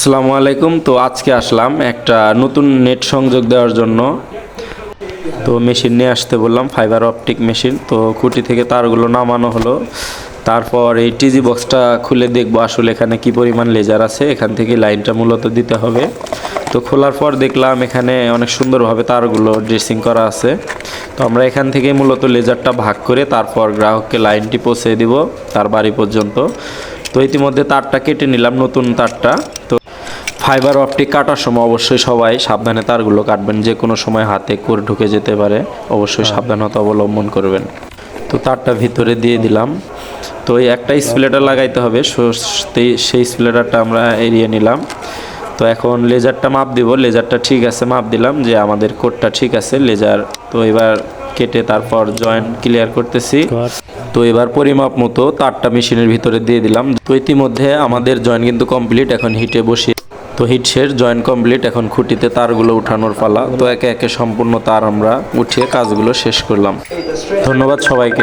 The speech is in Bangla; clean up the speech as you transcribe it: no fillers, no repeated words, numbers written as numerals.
আসসালামু আলাইকুম। তো আজকে আসলাম একটা নতুন নেট সংযোগ দেওয়ার জন্য। তো মেশিন নিয়ে আসতে বললাম, ফাইবার অপটিক মেশিন। তো খুঁটি থেকে তারগুলো নামানো হলো। তারপর এই টিজি বক্সটা খুলে দেখবো আসলে এখানে কি পরিমাণ লেজার আছে, এখান থেকে লাইনটা মূলত দিতে হবে। তো খোলার পর দেখলাম এখানে অনেক সুন্দরভাবে তারগুলো ড্রেসিং করা আছে। তো আমরা এখান থেকে মূলত লেজারটা ভাগ করে তারপর গ্রাহককে লাইনটি পৌঁছে দিব তার বাড়ি পর্যন্ত। তো ইতিমধ্যে তারটা কেটে নিলাম, নতুন তারটা। তো ফাইবার অপটিক কাটার সময় অবশ্যই সবাই সাবধানে তারগুলো কাটবেন, যে কোনো সময় হাতে করে ঢুকে যেতে পারে, অবশ্যই সাবধানতা অবলম্বন করবেন। তো তারটা ভিতরে দিয়ে দিলাম। তো এই একটা স্প্লেটার লাগাইতে হবে, সেই স্প্লেটারটা আমরা এড়িয়ে নিলাম। তো এখন লেজারটা মাপ দিব, লেজারটা ঠিক আছে মাপ দিলাম যে আমাদের কোডটা ঠিক আছে লেজার। তো এবার কেটে তারপর জয়েন্ট ক্লিয়ার করতেছি। তো এবার পরিমাপ মতো তারটা মেশিনের ভিতরে দিয়ে দিলাম। তো ইতিমধ্যে আমাদের জয়েন্ট কিন্তু কমপ্লিট, এখন হিটে বসিয়ে। তো হিট শেষ, জয়েন্ট কমপ্লিট, এখন খুঁটিতে তারগুলো উঠানোর পালা। তো একে একে সম্পূর্ণ তার আমরা উঠিয়ে কাজগুলো শেষ করলাম। ধন্যবাদ সবাইকে।